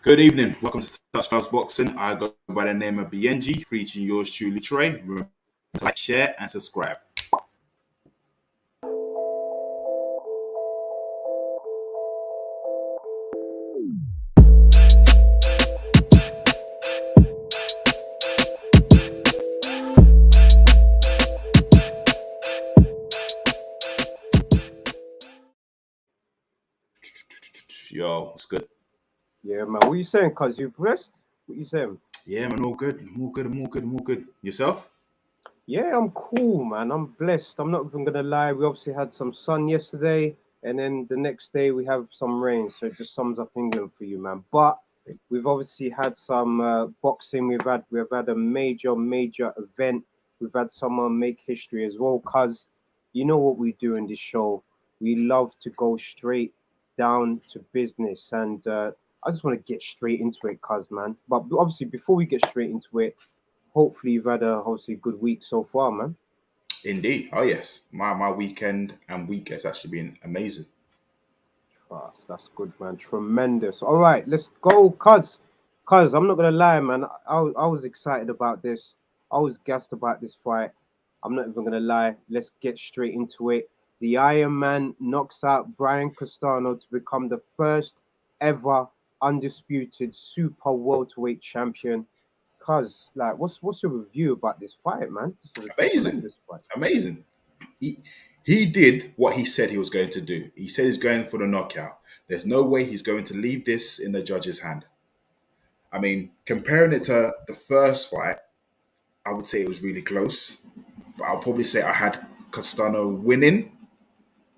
Good evening. Welcome to Touch Gloves Boxing. I go by the name of Biyenge, featuring yours truly, Tre. Remember to like, share, and subscribe. Yo, what's good? Yeah, man. What you saying? Cause you blessed? What you saying? Yeah, man, all good. I'm all good. Yourself? Yeah, I'm cool, man. I'm blessed. I'm not even gonna lie. We obviously had some sun yesterday, and then the next day we have some rain. So it just sums up England for you, man. But we've obviously had some boxing. We've had a major event. We've had someone make history as well. Cause you know what we do in this show. We love to go straight down to business, and I just want to get straight into it, cuz man. But obviously, before we get straight into it, hopefully you've had a hopefully good week so far, man. Indeed. Oh, yes. My weekend and week has actually been amazing. That's good, man. Tremendous. All right, let's go, cuz. Cuz I'm not gonna lie, man. I was excited about this. I was gassed about this fight. I'm not even gonna lie. Let's get straight into it. The Iron Man knocks out Brian Castaño to become the first ever undisputed super welterweight champion. Cuz, like, what's your review about this fight, man? This was a Amazing. tremendous fight. Amazing. He, he did what he said he was going to do. He said he's going for the knockout. There's no way he's going to leave this in the judge's hand. I mean, comparing it to the first fight, I would say it was really close. But I'll probably say I had Castano winning.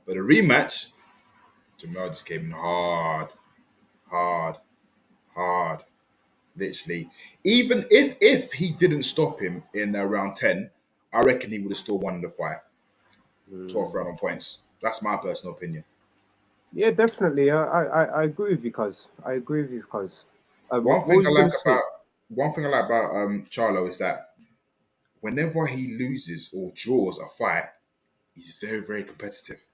But a rematch, Jermell just came in hard, hard. Literally. Even if he didn't stop him in round 10, I reckon he would have still won the fight. 12th round on points. That's my personal opinion. Yeah, definitely. I agree with you, cuz. I agree with you, cuz. One What thing was I you like gonna say? about one thing I like about Charlo is that whenever he loses or draws a fight, he's very, very competitive.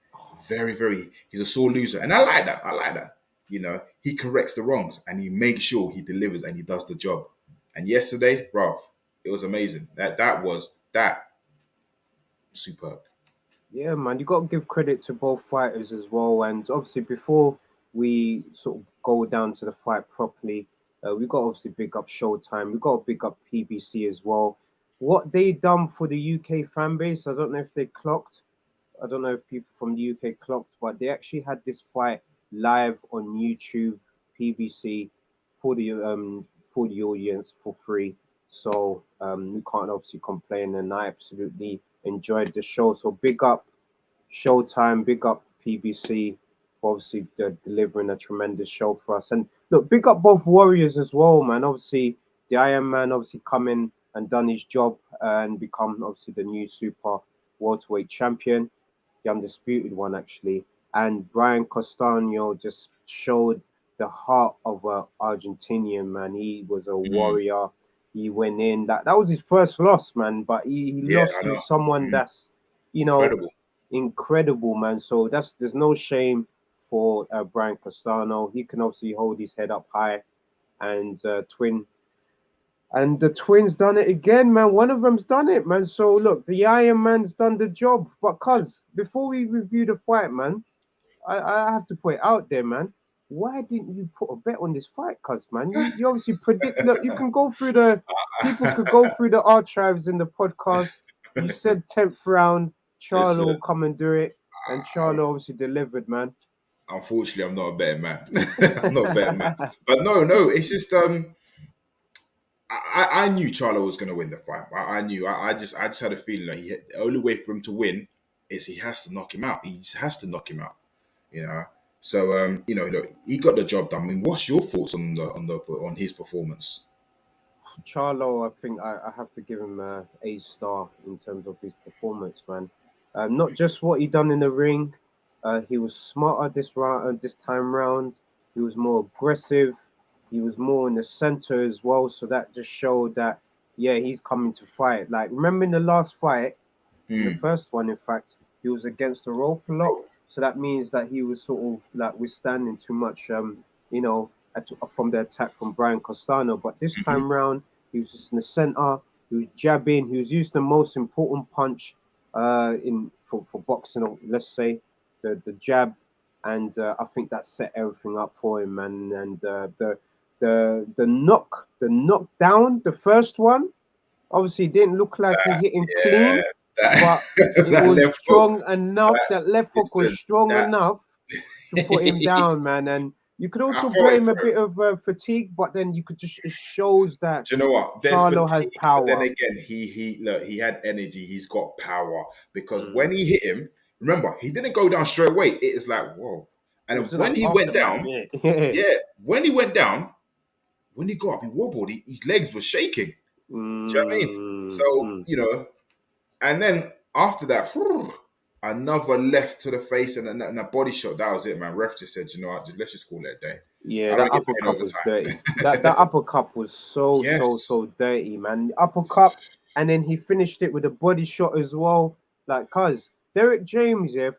Very. He's a sore loser, and I like that. I like that. You know, he corrects the wrongs and he makes sure he delivers and he does the job. And yesterday, bruv, it was amazing. That was superb. Yeah, man, you got to give credit to both fighters as well. And obviously, before we sort of go down to the fight properly, we got to obviously big up Showtime. We got to big up PBC as well. What they done for the UK fan base, I don't know if they clocked. I don't know if people from the UK clocked, but they actually had this fight live on YouTube, PBC, for the audience for free. So we can't obviously complain, and I absolutely enjoyed the show. So big up Showtime, big up PBC for obviously delivering a tremendous show for us. And look, big up both Warriors as well, man. Obviously, the Iron Man obviously come in and done his job and become obviously the new super welterweight champion, the undisputed one actually. And Brian Castaño just showed the heart of a Argentinian, man. He was a Mm, warrior. He went in. That was his first loss, man. But he yeah, lost I to know. someone Mm, that's you know incredible. incredible, man. So there's no shame for Brian Castaño. He can obviously hold his head up high, and the twins done it again, man. One of them's done it, man. So look, the Iron Man's done the job. But cuz before we review the fight, man, I have to put it out there, man. Why didn't you put a bet on this fight, cuz man? You obviously predict. Look, you can go through the people could go through the archives in the podcast. You said 10th round, Charlo Listen, will come and do it, and Charlo obviously delivered, man. unfortunately, I'm not a betting man. I'm not a betting man. But no, it's just I knew Charlo was going to win the fight. I knew. I just had a feeling that the only way for him to win is he has to knock him out. He just has to knock him out. You know. So look, he got the job done. I mean, what's your thoughts on his performance? Charlo, I think I have to give him a star in terms of his performance, man. Not just what he done in the ring. He was smarter this time round. He was more aggressive. He was more in the center as well. So that just showed that, yeah, he's coming to fight. Like, remember in the last fight, in the Hmm. first one, in fact, he was against the rope a lot. So that means that he was sort of like withstanding too much, you know, from the attack from Brian Castaño. But this time round, he was just in the center. He was jabbing. He was using the most important punch in for boxing. Let's say the jab, and I think that set everything up for him, man. And the knockdown, the first one, obviously didn't look like he hit him Yeah, clean, but it that was left hook. strong enough. That left hook was Listen, strong that enough to put him down, man. And you could I also felt it blame for a him. bit of fatigue, but then you could just it shows that Do you know what? There's Charlo has fatigue, but then power. again, he look, he had energy. He's got power because Mm. when he hit him, remember he didn't go down straight away. It is like whoa, It and was then like when he went aftermath, down, yeah. yeah, when he went down, when he got up, he wobbled. His legs were shaking. Do you know what I mean? So Mm. and then after that, another left to the face and a body shot. That was it, man. Ref just said, you know what, let's just call it a day. Yeah, I that don't get paid uppercut was dirty. overtime. That uppercut was Yes. so dirty, man. The uppercut, and then he finished it with a body shot as well. Like, cuz Derek James, yeah,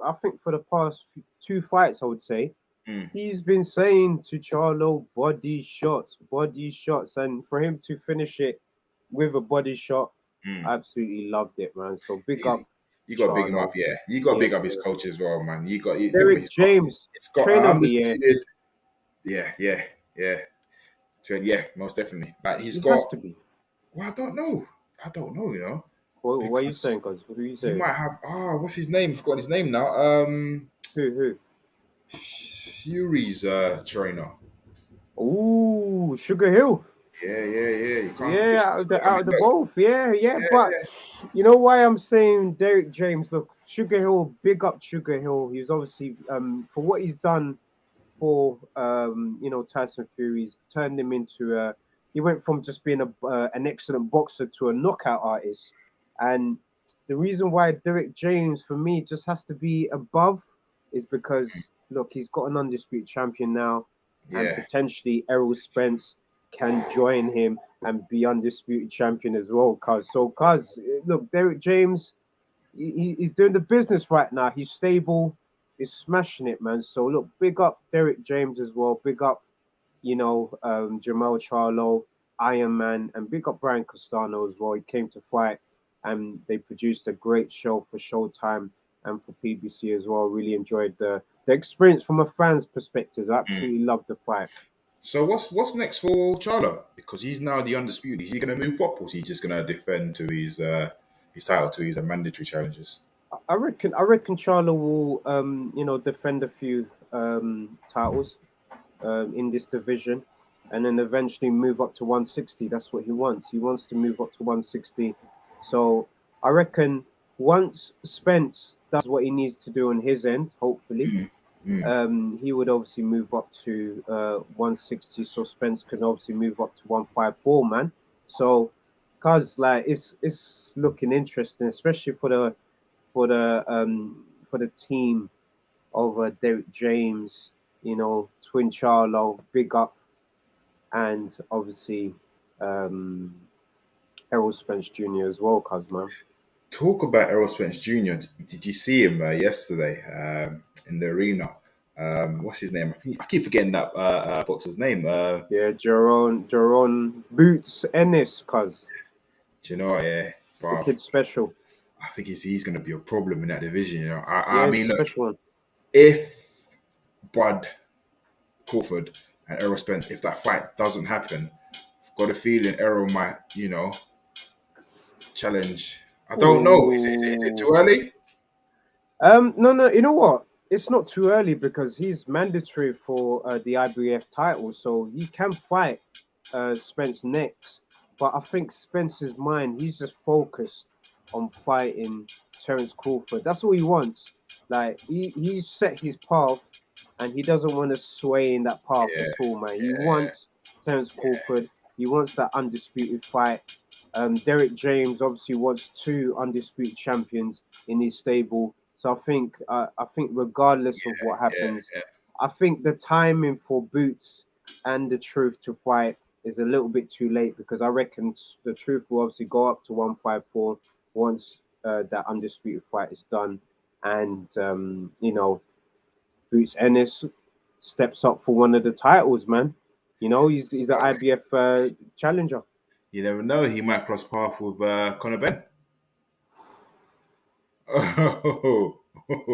I think for the past two fights, I would say, Mm, he's been saying to Charlo body shots, and for him to finish it with a body shot, mm. I absolutely loved it, man. So big He's, up you got to big him up, Charlo. yeah. You got to Yeah. big up his coach as well, man. You think about it, Derek James, it's got trainer of the year. undisputed. Yeah. Yeah, most definitely. Like he's He got. has to be. Well, I don't know, What are you because saying, cuz? What are you he saying? might have. What's his name? I've forgotten his name now. Who? Fury's trainer. Ooh, Sugar Hill. Yeah. You can't forget. Yeah, I out mean, of the look, both. Yeah. But yeah. you know why I'm saying Derek James? Look, Sugar Hill, big up Sugar Hill. He's obviously for what he's done for Tyson Fury. He's turned him into a. He went from just being an excellent boxer to a knockout artist, and the reason why Derek James for me just has to be above is because look, he's got an undisputed champion now, and Yeah. potentially Errol Spence can join him and be undisputed champion as well. Cause look, Derek James, he's doing the business right now. He's stable. He's smashing it, man. So look, big up Derek James as well. Big up, Jermell Charlo, Iron Man, and big up Brian Castano as well. He came to fight, and they produced a great show for Showtime and for PBC as well. Really enjoyed the experience from a fan's perspective. I Mm. absolutely loved the fight. So what's next for Charlo? Because he's now the undisputed. Is he going to move up, or is he just going to defend to his title to his mandatory challenges? I reckon Charlo will defend a few titles in this division, and then eventually move up to 160. That's what he wants. He wants to move up to 160. So I reckon once Spence does what he needs to do on his end, hopefully, Mm, mm. he would obviously move up to 160. So Spence can obviously move up to 154, man. So, cause like it's looking interesting, especially for the team over Derek James, Twin Charlo, big up, and obviously um, Errol Spence Jr. as well, cuz man. Talk about Errol Spence Jr. Did you see him yesterday in the arena? What's his name? I keep forgetting that boxer's name. Yeah, Jerome Boots Ennis, cuz Do you know what? Yeah, the but kid's special. I think he's going to be a problem in that division. I Yeah, he's a mean, look, special one. if Bud Crawford and Errol Spence, if that fight doesn't happen, I've got a feeling Errol might, challenge. I don't know. Is it too Ooh. early? No. You know what? It's not too early because he's mandatory for the IBF title, so he can fight Spence next. But I think Spence's mind, he's just focused on fighting Terence Crawford. That's all he wants. Like he's set his path, and he doesn't want to sway in that path Yeah, at all, man. He yeah, wants Terence Crawford. He wants that undisputed fight. Derek James obviously wants two undisputed champions in his stable. So I think regardless of what yeah, happens, yeah. I think the timing for Boots and the Truth to fight is a little bit too late because I reckon the Truth will obviously go up to 154 once that undisputed fight is done, and Boots Ennis steps up for one of the titles, man. You know, he's an IBF challenger. You never know. He might cross path with Conor Ben. Oh,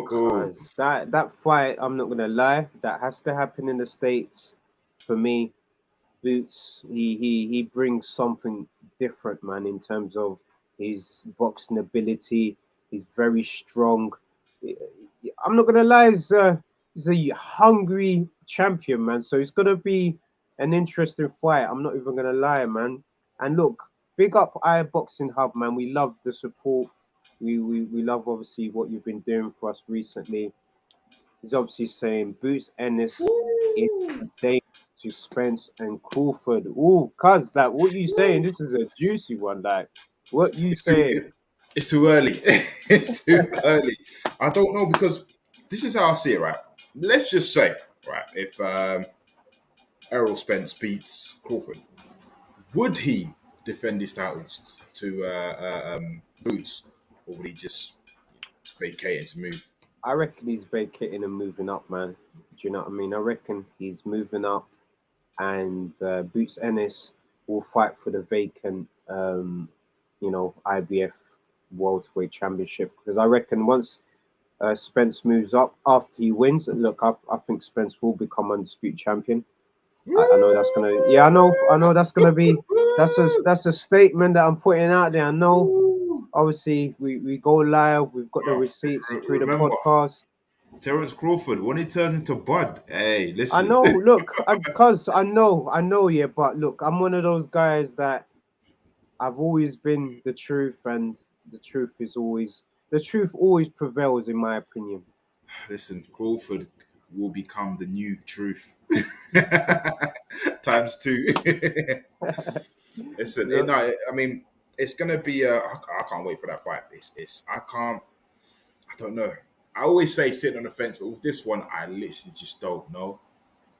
Cause that fight, I'm not gonna lie, that has to happen in the States for me. Boots, he brings something different, man, in terms of his boxing ability. He's very strong. I'm not gonna lie, he's a hungry champion, man. So it's gonna be an interesting fight. I'm not even gonna lie, man. And look, big up I Boxing Hub, man. We love the support. We love obviously what you've been doing for us recently. He's obviously saying Boots Ennis is woo. danger to Spence and Crawford. Ooh, cuz like what you saying? This is a juicy one. Like what you It's too, saying? it's too early. It's too early. I don't know because this is how I see it, right? Let's just say, right, if Errol Spence beats Crawford, would he defend his titles to Boots, or would he just vacate and move? I reckon he's vacating and moving up, man. Do you know what I mean? I reckon he's moving up, and Boots Ennis will fight for the vacant, IBF Welterweight Championship. Because I reckon once Spence moves up after he wins, look, I think Spence will become undisputed champion. I know that's gonna, yeah, I know that's gonna be, that's a statement that I'm putting out there. I know, obviously, we go live, we've got the Bruv, receipts through the remember, podcast. Terence Crawford, when he turns into Bud, hey, I listen. know, look, cause I know, yeah, but look, I'm one of those guys that I've always been the truth, and the truth always prevails, in my opinion. Listen, Crawford will become the new truth. Times two. Listen, Look, no, I mean, it's gonna be. I can't wait for that fight. I can't. I don't know. I always say sitting on the fence, but with this one, I literally just don't know.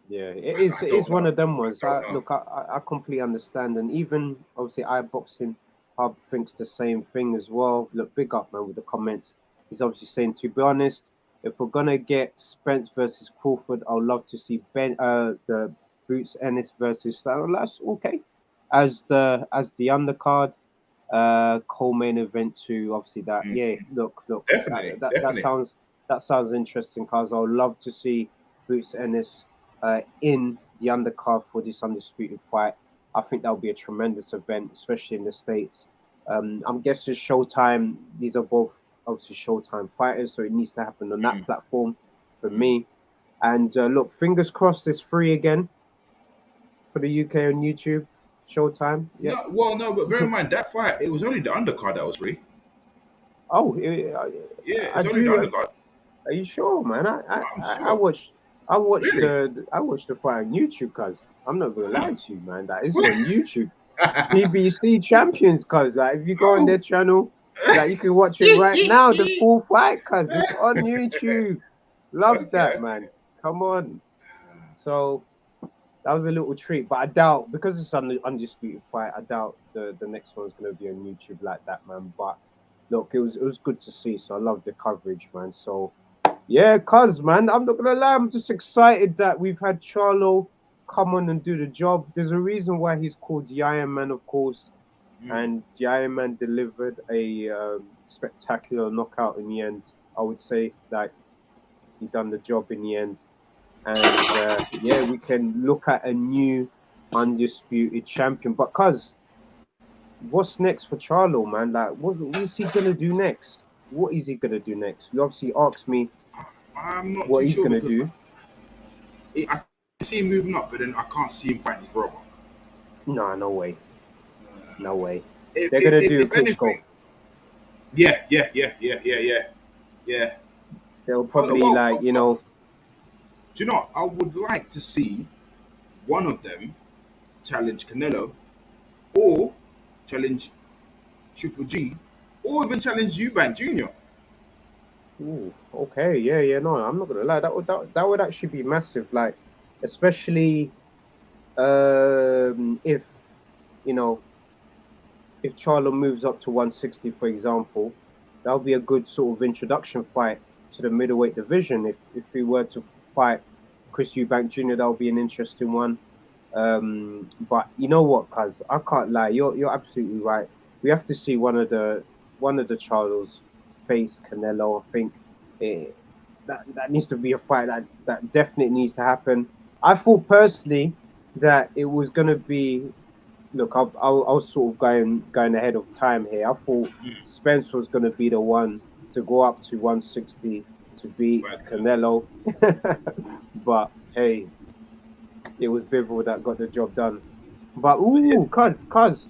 yeah, I it is don't one know. of them ones. I don't know. I completely understand, and even obviously, iBoxing Hub thinks the same thing as well. Look, big up, man, with the comments. He's obviously saying, to be honest, if we're gonna get Spence versus Crawford, I'd love to see the Boots Ennis versus Stan. That's okay. As the undercard, co-main event to obviously that. Yeah, Mhm. look, Definitely, definitely. that sounds interesting, cause I would love to see Boots Ennis in the undercard for this undisputed fight. I think that would be a tremendous event, especially in the States. I'm guessing Showtime. These are both obviously Showtime fighters, so it needs to happen on that Mm, platform for mm. me. And look, fingers crossed, it's free again for the UK on YouTube. Showtime. Yep. No, well, no, but bear in mind that fight. It was only the undercard that was free. Oh, Yeah, I it's only the do. undercard. Are you sure, man? I'm sure. I watched Really? the fight on YouTube, cuz I'm not gonna lie to you, man. That is on YouTube. PBC Champions, cuz like if you go on their Oh. channel, like you can watch it right now, the full fight, cuz it's on YouTube. Love that, Okay. man. Come on. So that was a little treat, but I doubt because it's an undisputed fight. I doubt the next one's gonna be on YouTube like that, man. But look, it was good to see. So I love the coverage, man. So yeah, cuz man, I'm not gonna lie, I'm just excited that we've had Charlo come on and do the job. There's a reason why he's called the Iron Man, of course, Mm. and the Iron Man delivered a spectacular knockout in the end. I would say that he done the job in the end, and yeah, we can look at a new undisputed champion. But cuz, what's next for Charlo, man? Like, what's he gonna do next? What is he gonna do next? You obviously asked me I'm not what too he's sure gonna because do. I see him moving up, but then I can't see him fighting his brother. No, no way. No way. If, They're if, gonna if, do a if Klitschko. anything, yeah. They'll probably Well, do you know? I would like to see one of them challenge Canelo, or challenge Triple G, or even challenge Eubank Jr. Ooh, okay, yeah. No, I'm not gonna lie. That would actually be massive. Like, especially if you know if Charlo moves up to 160, for example, that would be a good sort of introduction fight to the middleweight division. If we were to fight Chris Eubank Jr. That'll be an interesting one. But you know what, cuz I can't lie. You're absolutely right. We have to see one of the Charlos face Canelo. I think it, that needs to be a fight that definitely needs to happen. I thought personally that it was gonna be. Look, I was sort of going ahead of time here. I thought Spence was gonna be the one to go up to 160 to beat Fight Canelo. Canelo, but hey, it was Bivol that got the job done. But But yeah,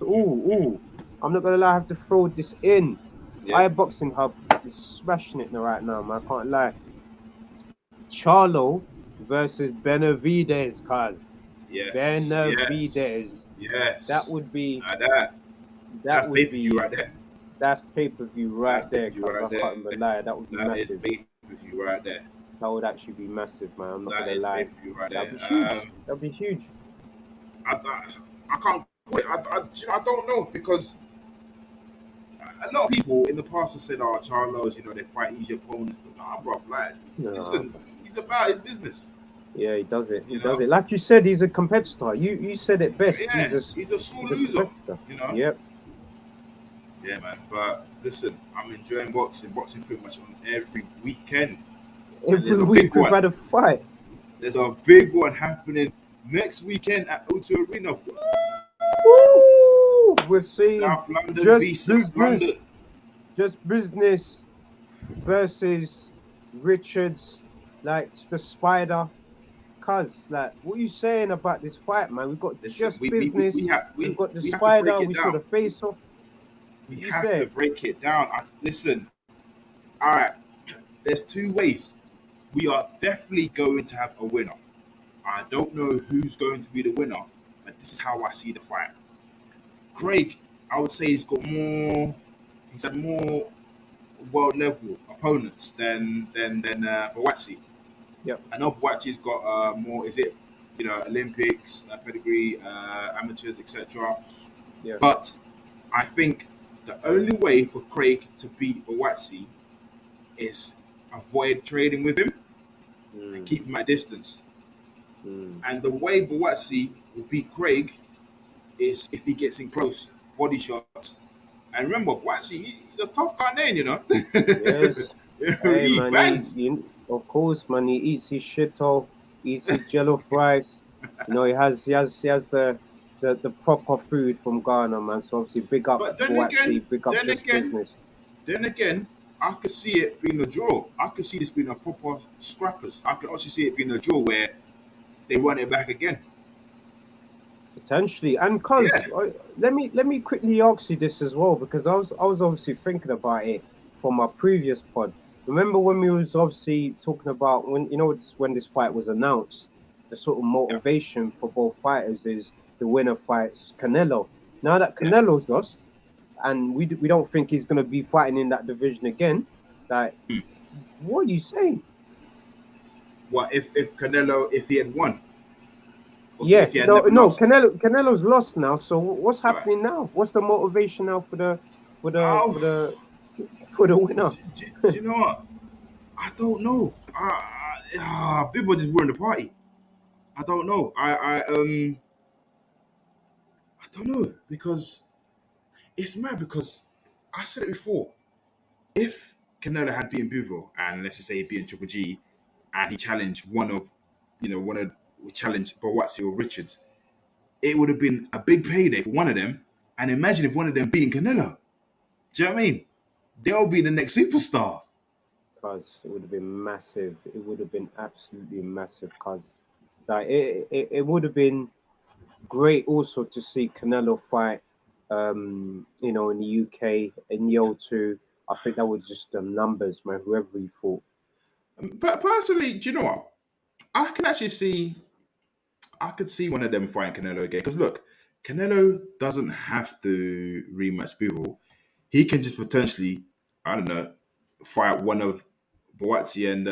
ooh. I'm not gonna lie, I have to throw this in. yeah, I Boxing Hub is smashing it right now, man. I can't lie. Charlo versus Benavides, cuz yes, yes, Benavides. That yes. would be That that that's pay would per view be right there. that's pay-per-view That's right pay per there, view cuz I right can't there. even lie. That would be That is massive. pay per view right there. That would actually be massive, man. I'm not That gonna is pay lie. per view right That'd there. be huge. That'd be huge. I can't quit. I don't know because a lot of people in the past have said, "Oh, Charlo's, they fight easy opponents." But nah, bro, like, Nah, listen, he's about his business. yeah, he does it. He You does know, it. Like you said, he's a competitor. You said it best. yeah, he's a sore He's a loser. competitor. You know, Yep. yeah, man. But listen, I'm enjoying boxing. Boxing pretty much on every weekend, and there's Every a big week we've one. had a fight. There's a big one happening next weekend at O2 Arena. Woo! Woo! We're seeing South London just v South business, London. just business versus Richards, like the Spider. Cuz, like, what are you saying about this fight, man? We've got Listen, just business. we We've got the we have to break Spider. it We saw down. the face off. We You have to say, break it down. Listen, all right. There's two ways. We are definitely going to have a winner. I don't know who's going to be the winner, but this is how I see the fight. Craig, I would say he's had more world level opponents than Bawatsi. yep, I know Bawatsi's got more. Is it Olympics pedigree, amateurs, etc. yeah. But I think the only way for Craig to beat Bawatsi is avoid trading with him and Mm, keep him at distance. mm. And the way Bawatsi will beat Craig is if he gets in close, body shots. And remember, Bawatsi, he's a tough Ghanaian, Yes. Hey, he man. bangs. Of course, man. He eats his shit off, eats his jello fries. He has the proper food from Ghana, man. So obviously, big up But then again, Boatsy, big up then Just again, Business. then again, I could see it being a draw. I could see this being a proper scrappers. I could also see it being a draw where they run it back again. Potentially, and cause Yeah. let me quickly ask you this as well because I was obviously thinking about it from our previous pod. Remember when we was obviously talking about when this fight was announced, the sort of Yeah. motivation for both fighters is the winner fights Canelo. Now that Yeah. Canelo's lost, and we don't think he's gonna be fighting in that division again, like what are you saying? What if Canelo if he had won? Okay, Yeah, if he had no, never no, lost. Canelo's lost now. So what's Right. happening now? What's the motivation now for the for the Oh, for the for the winner? do you know what? I don't know. People just were in the party. I don't know. I don't know because it's mad because I said it before. If Canelo had beaten Bivol and let's just say he beat Triple G and he challenged one of we challenged Bawatsi or Richards, it would have been a big payday for one of them. And imagine if one of them beating Canelo. Do you know what I mean? They'll be the next superstar. Cause it would have been massive. It would have been absolutely massive. Cause like it would have been great also to see Canelo fight. In the UK in the O2. I think that was just the numbers, man. Whoever he fought. But personally, do you know what? I can actually see I could see one of them fighting Canelo again. Because look, Canelo doesn't have to rematch Bivol. He can just potentially, I don't know, fight one of Boatsi and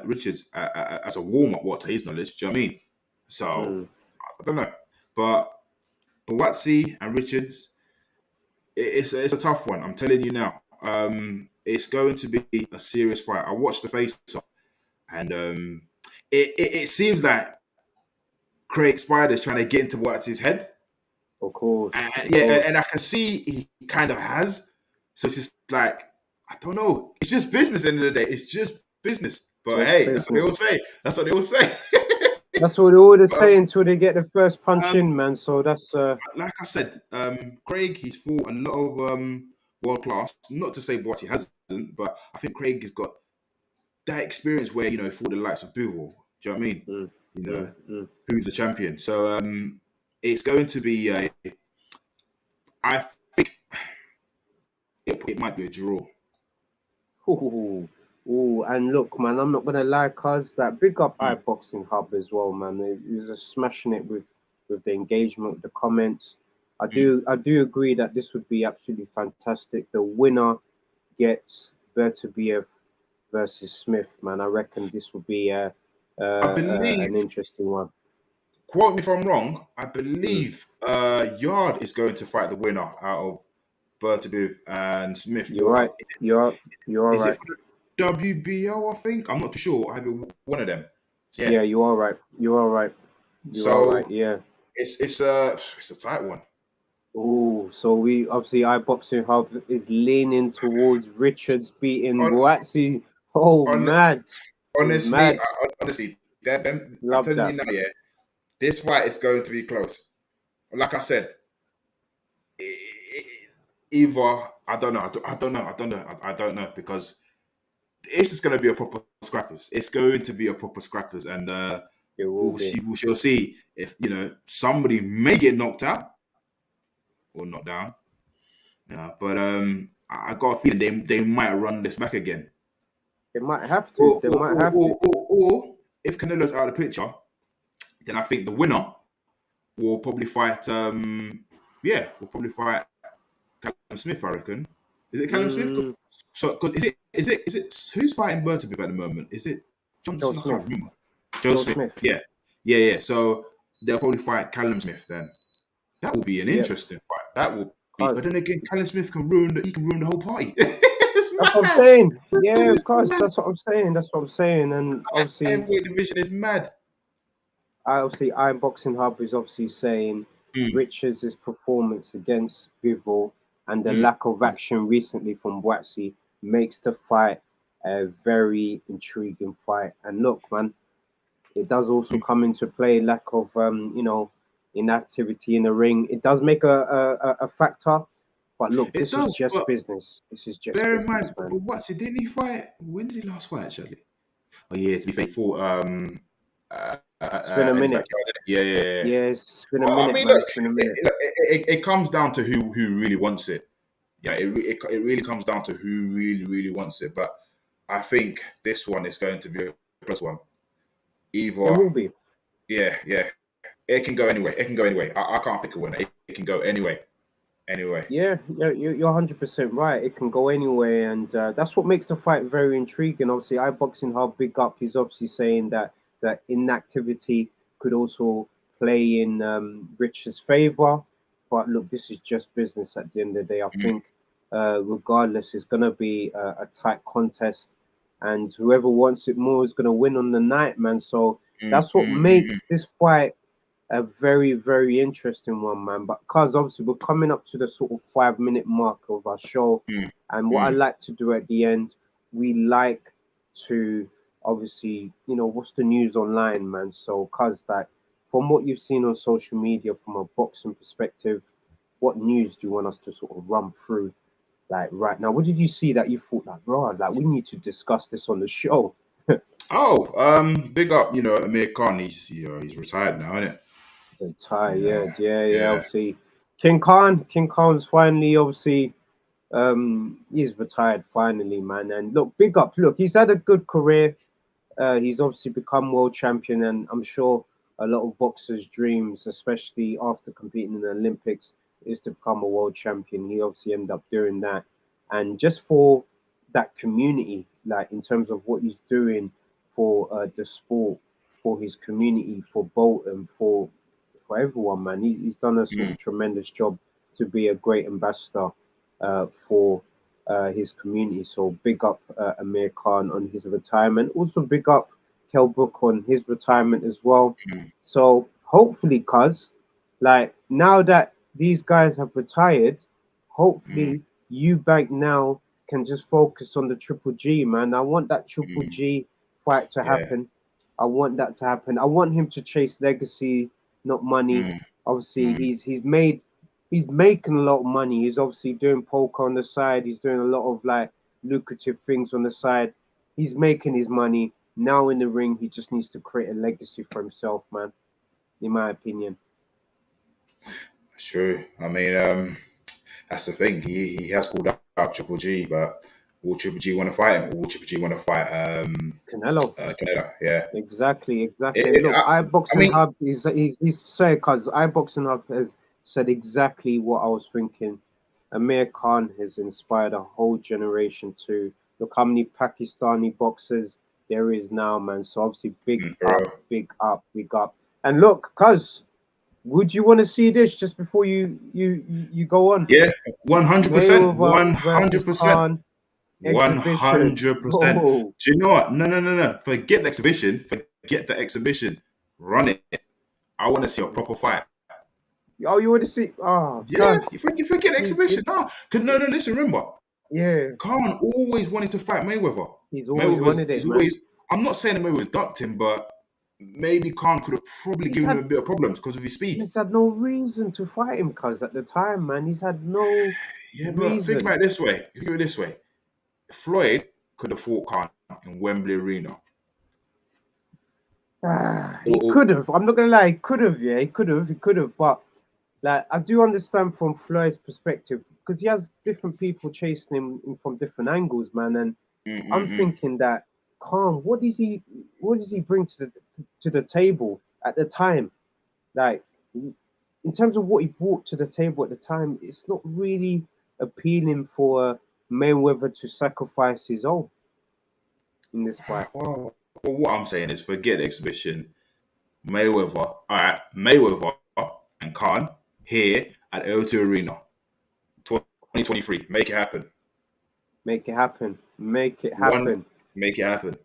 Richards as a warm up, what to his knowledge. Do you know what I mean? So Mm. I don't know, but Boatsi and Richards, it's a tough one. I'm telling you now. It's going to be a serious fight. I watched the face off, and it seems like Craig Spider's trying to get into what's his head. Of course, And, of yeah, course. and I can see he kind of has. So it's just like, I don't know. It's just business at the end of the day. It's just business. But Just hey, that's what they business. all say. That's what they all say. That's what they always But, say until they get the first punch um, in, man. So that's like I said, Craig, he's fought a lot of world class. Not to say what he hasn't, but I think Craig has got that experience where, he fought the likes of Bivol. Do you know what I mean? mm, You know, mm, mm. who's the champion. So it's going to be I think it might be a draw. Ooh, ooh, and look, man, I'm not gonna lie, cuz that big up Mm, iBoxing Hub as well, man. He was just smashing it with the engagement, the comments. mm. I do agree that this would be absolutely fantastic. The winner gets Bertabiev versus Smith, man. I reckon this would be I believe, an interesting one. quote me if I'm wrong, I Mm. believe Yard is going to fight the winner out of Bertabiv and Smith You're for, right. You're is it right. for the WBO, I think? I'm not too sure. I mean, one of them. Yeah. Yeah, you are right. You are right. You are right. So Yeah. it's a tight one. Oh, so we obviously iBoxing Hub is leaning towards Richards beating On, Boatsy. Oh, on mad. It's honestly, mad. honestly, I'm Love telling you that. now, yeah, this fight is going to be close. Like I said, either I don't know, I don't know because this is going to be a proper scrappers. It's going to be a proper scrappers, and It will be. we shall see if somebody may get knocked out or knocked down. Yeah, but I got a feeling they might run this back again, They might have to. They might have to. or if Canelo's out of the picture, then I think the winner will probably fight. Yeah, will probably fight Callum Smith. I reckon. Is it Callum Smith? Mm, So, cause is it who's fighting Burton at the moment? Is it Joe Johnson? I Smith. can't remember. Joe Joe Smith. Smith. Yeah, yeah, yeah. So they'll probably fight Callum Smith then. That will be an Yep. interesting fight. That will be. But Cause then again, Callum Smith can ruin. He can ruin the whole party. It's that's what I'm mad. saying. Yeah, It's of course. mad. That's what I'm saying. That's what I'm saying. And obviously, Heavyweight division is mad. iBoxing Hub is obviously saying Mm, Richards' performance against Bivol and the mm, lack of mm, action recently from Boatsy makes the fight a very intriguing fight. And look, man, it does also mm. come into play lack of inactivity in the ring. It does make a factor. But look, It this is does, just but business. This is just bear in business, mind, man. but what's it? Didn't he fight? When did he last fight? Actually, oh yeah, to be fair, he fought It's been a in his minute. backyard. Yeah, yeah, yeah. Yeah, it's been a Well, I minute, mean, man. look, It's been a minute. it comes down to who really wants it. Yeah, it really comes down to who really wants it. But I think this one is going to be a plus one. It Either, will be. yeah, yeah. It can go anyway. It can go anyway. I can't pick a winner. It can go anyway. Anyway. Yeah, you're 100% right. It can go anywhere, and that's what makes the fight very intriguing. Obviously, iBoxing Hub Big Up, he's obviously saying that inactivity could also play in Rich's favor. But look, this is just business at the end of the day. I Mm, think, regardless, it's going to be a tight contest, and whoever wants it more is going to win on the night, man. So mm, that's what mm, mm, makes this fight a very, very interesting one, man. But because obviously we're coming up to the sort of 5 minute mark of our show, mm, and what I mm, like to do at the end, we like to obviously, what's the news online, man. So, cause like from what you've seen on social media from a boxing perspective, what news do you want us to sort of run through? Like right now, what did you see that you thought like, bro, like we need to discuss this on the show? Oh, big up, Amir Khan. He's retired now, isn't it? The tie, yeah, Yeah, yeah, yeah. yeah. Obviously, King Khan's finally obviously he's retired finally, man. And look, big up. Look, he's had a good career. He's obviously become world champion, and I'm sure a lot of boxers' dreams, especially after competing in the Olympics, is to become a world champion. He obviously ended up doing that, and just for that community, like in terms of what he's doing for the sport, for his community, for Bolton, for everyone, man. He's done a sort Mm. of tremendous job to be a great ambassador for his community. So big up Amir Khan on his retirement. Also big up Kell Brook on his retirement as well. mm, So hopefully, cuz, like now that these guys have retired, mm, hopefully Eubank now can just focus on the Triple G, man. I want that Triple mm, G fight to yeah. happen. I want that to happen. I want him to chase legacy, not money. Mm, Obviously, mm. he's making a lot of money. He's obviously doing poker on the side. He's doing a lot of like lucrative things on the side. He's making his money. Now in the ring, he just needs to create a legacy for himself, man. In my opinion. That's true. I mean, that's the thing. He has called out Triple G, but will Triple G want to fight him? Or will Triple G want to fight Canelo. Canelo? Yeah. Exactly, exactly. It, And it, look, I iBoxing mean, Hub he's saying because iBoxing Hub has said exactly what I was thinking. Amir Khan has inspired a whole generation to look how many Pakistani boxers there is now, man. So obviously, big for up, real. big up, big up. And look, cuz, would you want to see this just before you go on? Yeah, 100%, Mayweather versus 100%. Khan One exhibition. hundred percent. Whoa. Do you know what? No, no, no, no. Forget the exhibition. Forget the exhibition. Run it. I want to see a proper fight. Oh, you want to see? Oh, Yeah, cuz. you forget the exhibition. No, no, no. Listen, remember, Yeah, Khan always wanted to fight Mayweather. he's always Mayweather's wanted he's it, man. always. I'm not saying that Mayweather ducked him, but maybe Khan could have probably He's given him had a bit of problems because of his speed. he's had no reason to fight him, cuz at the time, man. He's had no Yeah, but think reason. about it this way. Think of it this way. Floyd could have fought Khan in Wembley Arena. He Or, could have. I'm not gonna lie, he could have. Yeah, he could have. He could have. But like, I do understand from Floyd's perspective because he has different people chasing him from different angles, man. And I'm mm-mm-mm. thinking that Khan, what does he bring to the table at the time? Like, in terms of what he brought to the table at the time, it's not really appealing for Mayweather to sacrifice his own in this fight. Well, what I'm saying is forget the exhibition. Mayweather, all right, Mayweather and Khan here at O2 Arena, 2023. Make it happen. Make it happen. Make it One, happen. make it happen.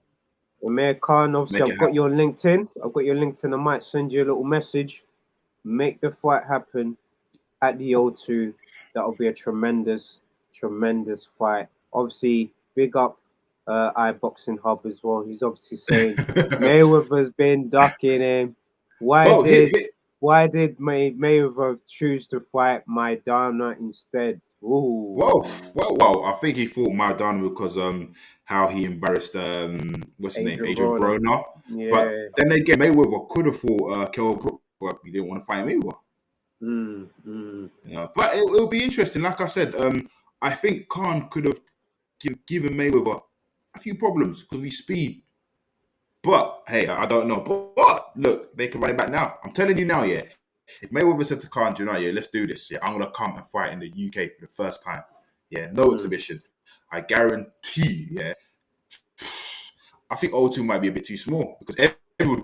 Amir Khan, obviously, Make it I've got happen. you on LinkedIn. I've got your LinkedIn. I might send you a little message. Make the fight happen at the O2. That'll be a tremendous, tremendous fight. Obviously, big up iBoxing Hub as well. He's obviously saying Mayweather's been ducking him. Why Well, did Mayweather choose to fight Maidana instead? Ooh, well. I think he fought Maradona because how he embarrassed what's his name, Adrian Adrian Broner. Broner. But Yeah. then again, Mayweather could have fought Kell Brook, but he didn't want to fight Mayweather. Mm, mm. But it'll be interesting. Like I said, I think Khan could have given Mayweather a few problems because of his speed. But hey, I don't know. But look, they can run it back now. I'm telling you now, yeah. If Mayweather said to Khan, you know, yeah, let's do this. Yeah, I'm gonna come and fight in the UK for the first time. Yeah, no Mm. exhibition. I guarantee. Yeah, I think O2 might be a bit too small because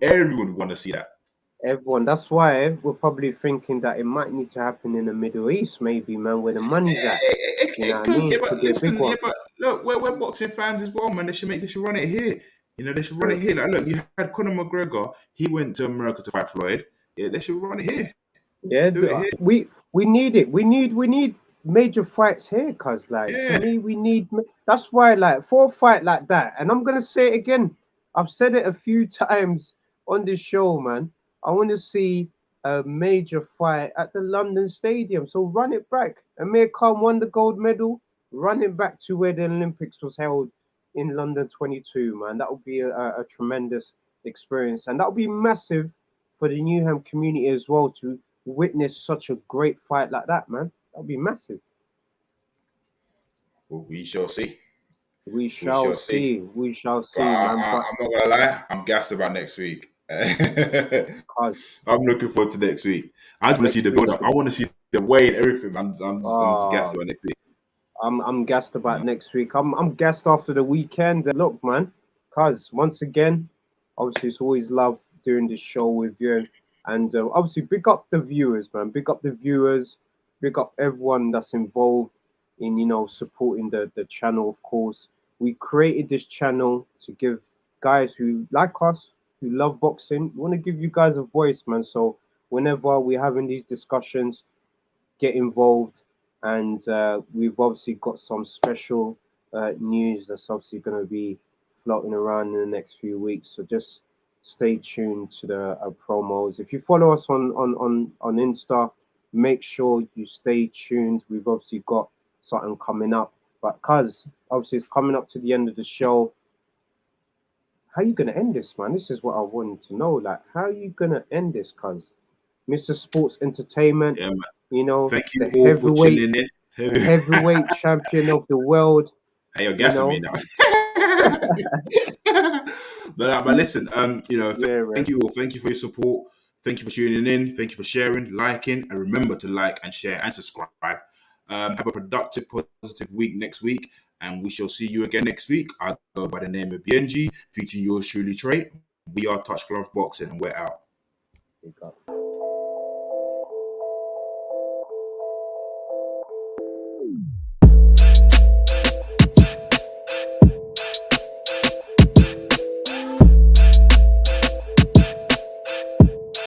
everyone would want to see that. Everyone. That's why we're probably thinking that it might need to happen in the Middle East, maybe, man, where the money's at. You know It what I could, yeah, mean? but Could be a big listen, yeah, one. but look, we're boxing fans as well, man. They should run it here. You know, they should run it True. here. Like, look, you had Conor McGregor. He went to America to fight Floyd. Yeah, they should run it here. Yeah, Do it here. we need it. We need major fights here, cause like to Yeah. me, we need. That's why, like, for a fight like that, and I'm gonna say it again. I've said it a few times on this show, man. I want to see a major fight at the London Stadium. So run it back. Amir Khan won the gold medal. Run it back to where the Olympics was held in London 22, man. That would be a tremendous experience, and that would be massive for the Newham community as well to witness such a great fight like that, man. That'd be massive. Well, we shall see. We We shall shall see. see. We shall But see, man. But I'm not gonna lie. I'm gassed about next week. cause I'm looking forward to next week. I just want to see next the build week, up. I want to see the way and everything. I'm just uh, gassed about next week. I'm gassed You about know? next week. I'm gassed after the weekend. And look, man, cause once again, obviously it's always love doing this show with you, and obviously big up the viewers, man. Big up the viewers. Big up everyone that's involved in supporting the channel. Of course, we created this channel to give guys who like us, who love boxing. We want to give you guys a voice, man. So whenever we're having these discussions, get involved. And we've obviously got some special news that's obviously going to be floating around in the next few weeks. So just stay tuned to the promos. If you follow us on Insta, make sure you stay tuned. We've obviously got something coming up. But cuz obviously it's coming up to the end of the show. How you gonna end this, man? This is what I wanted to know. Like, how you gonna end this, cuz? Mr. Sports Entertainment, Yeah, man. you know, Thank the you all for tuning in. heavyweight champion of the world, Hey, you're you gassing me know. now. But listen, Yeah, thank man. you all. Thank you for your support. Thank you for tuning in. Thank you for sharing, liking, and remember to like and share and subscribe. Have a productive, positive week next week, and we shall see you again next week. I go by the name of Biyenge, featuring yours truly, Tre. We are Touch Glove Boxing, and we're out. Big up.